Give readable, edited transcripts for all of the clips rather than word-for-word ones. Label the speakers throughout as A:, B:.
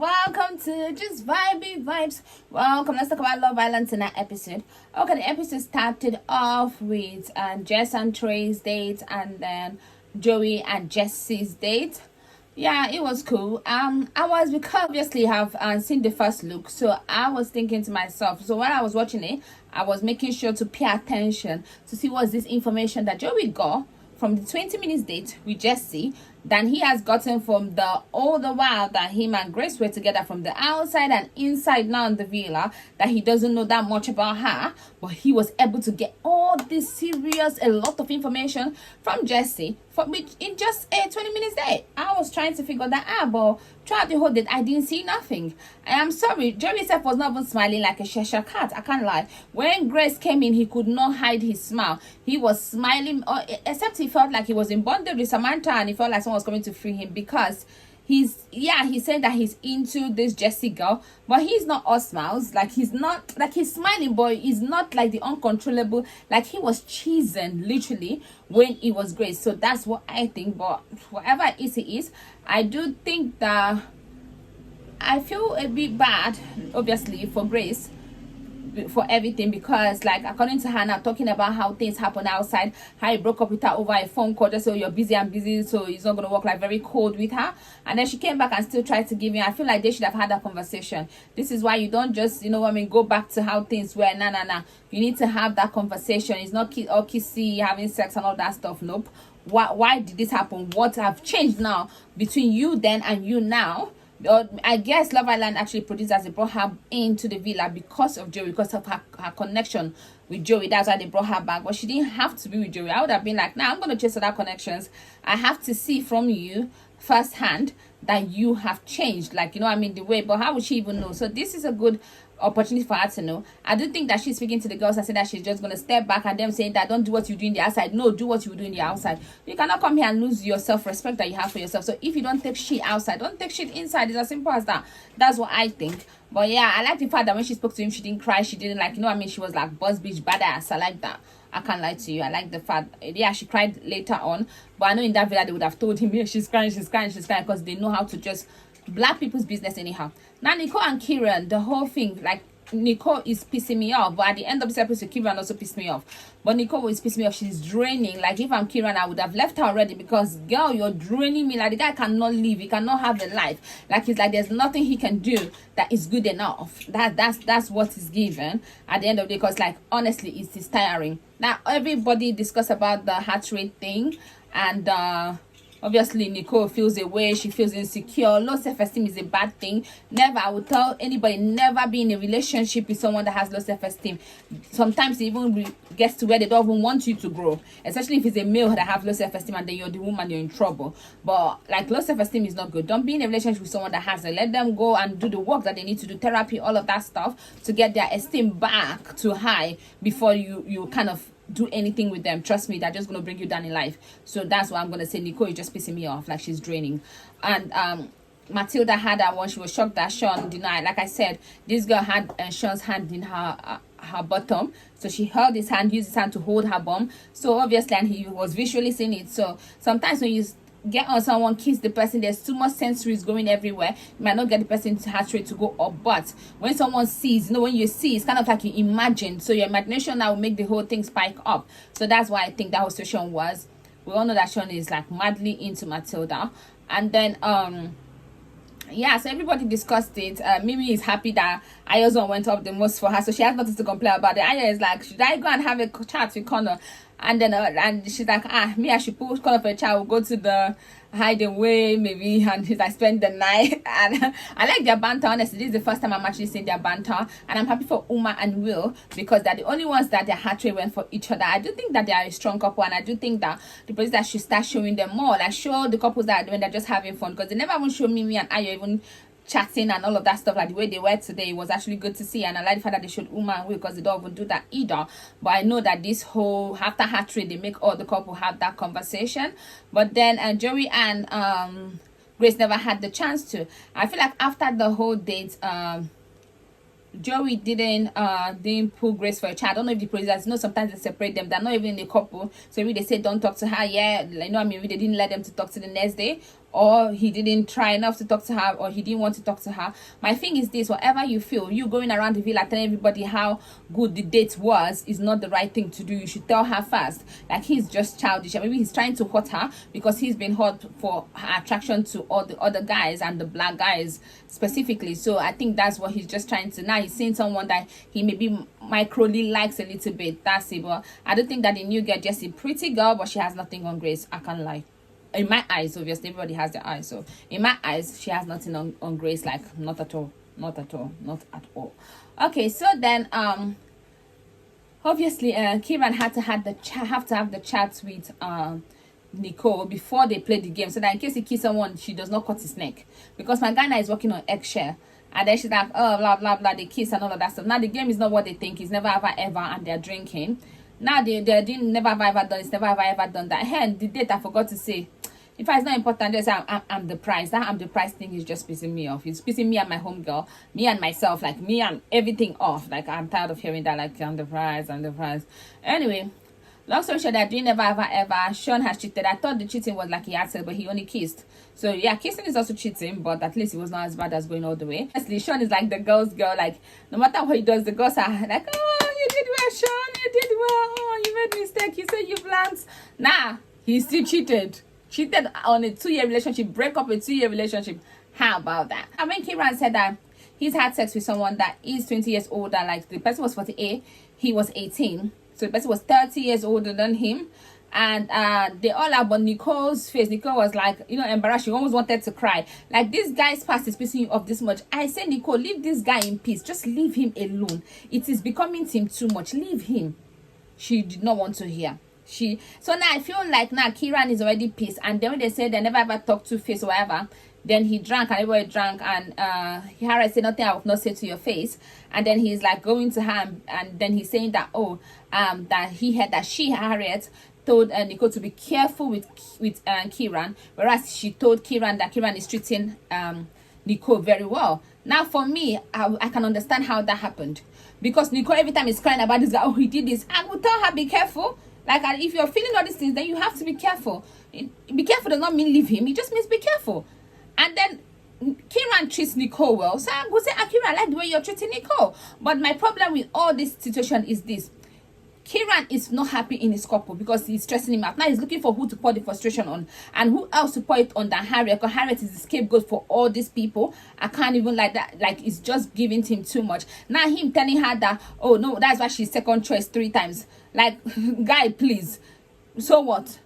A: welcome to Just Vibey Vibes. Welcome. Let's talk about Love Island tonight episode. Okay, the episode started off with Jess and Trey's date, and then Joey and Jesse's date. Yeah, it was cool. Because obviously have seen the first look, so I was thinking to myself. So while I was watching it, I was making sure to pay attention to see what's this information that Joey got from the 20 minutes date with Jesse than he has gotten from all the while that him and Grace were together, from the outside and inside now in the villa, that he doesn't know that much about her, but he was able to get all this a lot of information from Jesse in just a 20 minutes date. I was trying to figure that out, but throughout the whole date I didn't see nothing. I am sorry, Jerry himself was not even smiling like a Cheshire cat. I can't lie. When Grace came in, he could not hide his smile. He was smiling, except he felt like he was in bondage with Samantha, and he felt like someone was coming to free him, because he's saying that he's into this Jessie girl, but he's not all smiles. Like, he's not like, he's smiling, but he's not like the uncontrollable, like he was cheesing literally when it was Grace. So that's what I think. But whatever it is, I do think that I feel a bit bad, obviously, for Grace for everything, because, like, according to her now, talking about how things happen outside, how he broke up with her over a phone call, just so you're busy and busy, so he's not going to work, like, very cold with her. And then she came back and still tried to give in. I feel like they should have had that conversation. This is why you don't just, go back to how things were. Nah. You need to have that conversation. It's not all kissy, having sex and all that stuff. Nope. Why did this happen? What have changed now between you then and you now? I guess Love Island actually producers, they brought her into the villa because of Joey, because of her connection with Joey. That's why they brought her back. But she didn't have to be with Joey. I would have been like, nah, I'm going to chase other connections. I have to see from you firsthand that you have changed, like, the way. But how would she even know? So this is a good opportunity for her to know. I do think that she's speaking to the girls and saying that she's just going to step back, and them saying that don't do what you do in the outside. No, do what you do in the outside. You cannot come here and lose your self-respect that you have for yourself. So if you don't take shit outside, don't take shit inside. It's as simple as that. That's what I think. But yeah, I like the fact that when she spoke to him, she didn't cry. She didn't, like, she was like boss bitch badass. I like that. I can't lie to you. I like the fact, yeah, she cried later on, but I know in that villa they would have told him, yeah, she's crying, because they know how to just black people's business anyhow. Now Nicole and Ciaran, the whole thing, like, Nicole is pissing me off, but at the end of this episode, Ciaran also pissed me off. But Nicole is pissing me off. She's draining. Like, if I'm Ciaran, I would have left her already, because, girl, you're draining me. Like, the guy cannot live. He cannot have a life. Like, it's like there's nothing he can do that is good enough. That's what is given at the end of the day, because, like, honestly, it's tiring. Now, everybody discuss about the heart rate thing, and obviously Nicole feels a way, she feels insecure. Low self-esteem is a bad thing. Never, I would tell anybody, never be in a relationship with someone that has low self-esteem. Sometimes it even gets to where they don't even want you to grow, especially if it's a male that have low self-esteem, and then you're the woman, you're in trouble. But, like, low self-esteem is not good. Don't be in a relationship with someone that has it. Let them go and do the work that they need to do, therapy, all of that stuff, to get their esteem back to high before you kind of do anything with them. Trust me, they're just going to bring you down in life. So that's why I'm going to say Nicole is just pissing me off. Like, she's draining. And Matilda had that one. She was shocked that Sean denied. Like I said, this girl had Sean's hand in her bottom, so she held his hand, used his hand to hold her bum. So obviously, and he was visually seeing it. So sometimes when you get on someone, kiss the person, there's too much sensories going everywhere. You might not get the person's heart rate to go up. But when someone sees, when you see, it's kind of like you imagine. So your imagination now will make the whole thing spike up. So that's why I think that whole situation was. We all know that Sean is, like, madly into Matilda. And then yeah, so everybody discussed it. Mimi is happy that Aya's one went up the most for her, so she has nothing to complain about it. Aya is like, should I go and have a chat with Connor? And then and she's like, I should put Connor for a chat. We'll go to the hideaway maybe, and he's like, spend the night. And I like their banter. Honestly, this is the first time I'm actually seeing their banter, and I'm happy for Uma and Will, because they're the only ones that their heart rate went for each other. I do think that they are a strong couple, and I do think that the producers should start showing them more, like show the couples that when they're just having fun, because they never even show Mimi and Ayo even chatting and all of that stuff, like the way they were today. It was actually good to see, and I like the fact that they showed Uma and Will, because they don't even do that either. But I know that this whole after heart rate, they make all the couple have that conversation. But then Joey and Grace never had the chance to. I feel like after the whole date, Joey didn't pull Grace for a chat. I don't know if the producers, sometimes they separate them. They're not even in a couple, so maybe they say don't talk to her. Yeah, they didn't let them to talk to the next day. or he didn't try enough to talk to her, or he didn't want to talk to her. My thing is this: whatever you feel, you going around the villa telling everybody how good the date was is not the right thing to do. You should tell her first. Like, he's just childish. Maybe he's trying to hurt her because he's been hurt for her attraction to all the other guys and the black guys specifically. So I think that's what he's just trying to. Now he's seeing someone that he maybe microly likes a little bit. That's it. But I don't think that the new girl, just a pretty girl, but she has nothing on Grace. I can't lie. In my eyes, obviously everybody has their eyes, so in my eyes she has nothing on Grace. Like, not at all. Okay, so then obviously Ciaran had to have the chat with Nicole before they play the game, so that in case he kills someone, she does not cut his neck, because my Ghana is working on eggshell. And then she's like, oh, blah blah blah, they kiss and all of that stuff. Now the game is not what they think. It's never ever, and they're drinking. Now they're doing never ever done. It's never ever done that. And the date I forgot to say, in fact, it's not important. Just I'm the price. That I'm the price thing is just pissing me off. It's pissing me and my homegirl, me and myself, like me and everything off. Like, I'm tired of hearing that. Like, I'm the price. Anyway, long story short, they're doing never ever. Sean has cheated. I thought the cheating was like he had said, but he only kissed. So yeah, kissing is also cheating, but at least it was not as bad as going all the way. Honestly, Sean is like the girl's girl. Like, no matter what he does, the girls are like, oh, you did well, Sean. You did well. Oh, you made mistake. You said you planned. Nah, he still cheated on a 2-year relationship, break up a 2-year relationship. How about that? And when Ciaran said that he's had sex with someone that is 20 years older, like the person was 48, he was 18, so the person was 30 years older than him, and they all are, but Nicole's face, Nicole was like, embarrassed. She almost wanted to cry. Like, this guy's past is pissing you off this much. I say, Nicole, leave this guy in peace. Just leave him alone. It is becoming him too much. Leave him. She did not want to hear. So now I feel like now Ciaran is already pissed, and then when they say they never ever talk to face or whatever, then he drank and everybody drank, and Harriet said, nothing I will not say to your face. And then he's like going to her, and then he's saying that that he had that Harriet told Nicole to be careful with Ciaran, whereas she told Ciaran that Ciaran is treating Nicole very well. Now for me, I can understand how that happened, because Nicole every time is crying about this guy. Oh, he did this. I would tell her, be careful. Like, if you're feeling all these things, then you have to be careful. Be careful does not mean leave him. It just means be careful. And then Ciaran treats Nicole well. So I would say, Ciaran, I like the way you're treating Nicole. But my problem with all this situation is this. Ciaran is not happy in his couple because he's stressing him out. Now he's looking for who to pour the frustration on. And who else to pour it on than Harriet. Because Harriet is the scapegoat for all these people. I can't even like that. Like, it's just giving him too much. Now him telling her that, oh no, that's why she's second choice 3 times. Like, guy, please. So what?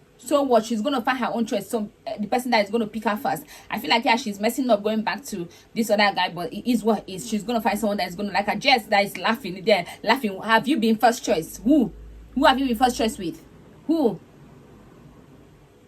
A: She's gonna find her own choice. So the person that is gonna pick her first. I feel like, yeah, she's messing up going back to this other guy, but it is what it is. She's gonna find someone that is gonna like her. Jess that is laughing there, laughing. Have you been first choice? Who have you been first choice with? Who?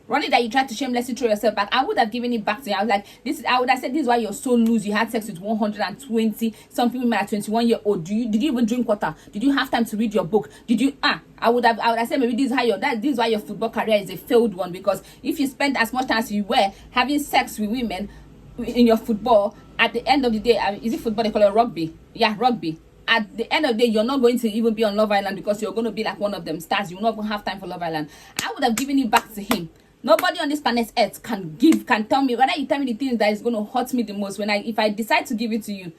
A: Ronnie, that you tried to shamelessly throw yourself back. I would have given it back to you. I was like, I would have said, this is why you're so loose. You had sex with 120 something women at 21-year-old. Did you even drink water? Did you have time to read your book? Did you I would have said, maybe this is why your football career is a failed one, because if you spend as much time as you were having sex with women in your football, at the end of the day, is it football they call it rugby? Yeah, rugby. At the end of the day, you're not going to even be on Love Island, because you're going to be like one of them stars. You're not going to have time for Love Island. I would have given it back to him. Nobody on this planet Earth can tell me, whether you tell me the things that is going to hurt me the most. If I decide to give it to you,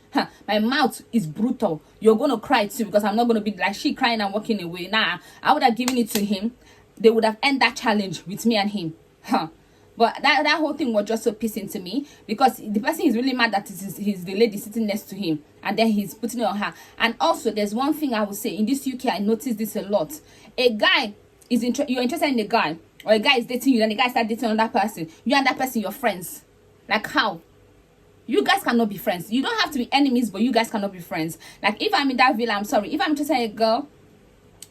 A: my mouth is brutal. You're going to cry too, because I'm not going to be like she crying and walking away. Nah, I would have given it to him. They would have ended that challenge with me and him. But that whole thing was just so pissing to me, because the person is really mad that he's the lady sitting next to him, and then he's putting it on her. And also, there's one thing I would say, in this UK, I noticed this a lot. A guy is you're interested in a guy, or a guy is dating you, then the guy starts dating another person. You and that person, you're friends. Like, how? You guys cannot be friends. You don't have to be enemies, but you guys cannot be friends. Like, if I'm in that villa, I'm sorry. If I'm interested in a girl,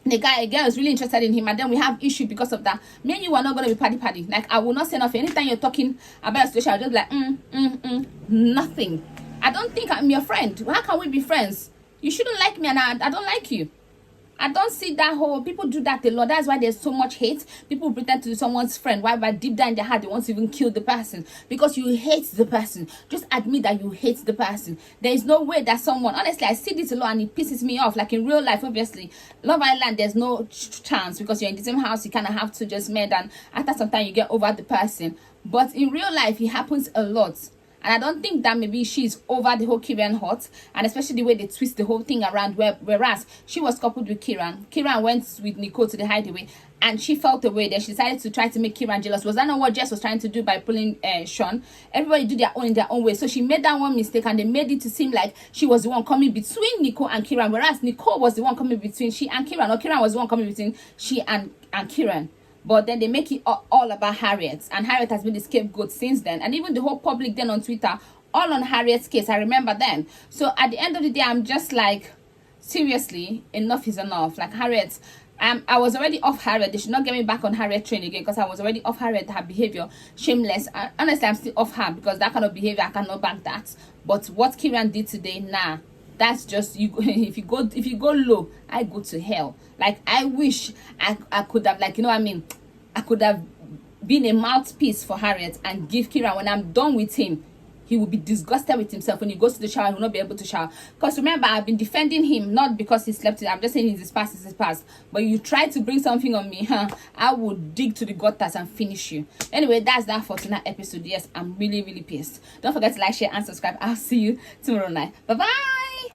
A: a girl is really interested in him, and then we have issue because of that, me and you are not going to be party. Like, I will not say nothing. Anytime you're talking about a situation, I'll just be like, nothing. I don't think I'm your friend. How can we be friends? You shouldn't like me, and I don't like you. I don't see that whole, people do that a lot. That's why there's so much hate. People pretend to be someone's friend. Why? But deep down in their heart, they want to even kill the person. Because you hate the person. Just admit that you hate the person. There is no way that someone, honestly, I see this a lot and it pisses me off. Like in real life, obviously, Love Island, there's no chance, because you're in the same house, you kind of have to just mend, and after some time you get over the person. but in real life it happens a lot. And I don't think that maybe she's over the whole Ciaran hurt, and especially the way they twist the whole thing around, whereas she was coupled with Ciaran. Ciaran went with Nicole to the hideaway and she felt away. Then she decided to try to make Ciaran jealous. Was that not what Jess was trying to do by pulling Sean? Everybody do their own in their own way. So she made that one mistake and they made it to seem like she was the one coming between Nicole and Ciaran, whereas Nicole was the one coming between she and Ciaran, or Ciaran was the one coming between she and Ciaran. But then they make it all about Harriet, and Harriet has been the scapegoat since then. And even the whole public then on Twitter, all on Harriet's case. I remember then. So at the end of the day, I'm just like, seriously, enough is enough. Like, Harriet, I was already off Harriet. They should not get me back on Harriet train again, because I was already off Harriet. Her behavior, shameless. Honestly, I'm still off her, because that kind of behavior, I cannot back that. But what Ciaran did today, nah. That's just you. If you go low, I go to hell. Like, I wish I could have, like, you know what I mean, I could have been a mouthpiece for Harriet and give Ciaran, when I'm done with him, he will be disgusted with himself. When he goes to the shower, he will not be able to shower. Because remember, I've been defending him, not because he slept with. I'm just saying it's his past. But you try to bring something on me, I will dig to the gutters and finish you. Anyway, that's that for tonight's episode. Yes, I'm really, really pissed. Don't forget to like, share, and subscribe. I'll see you tomorrow night. Bye-bye.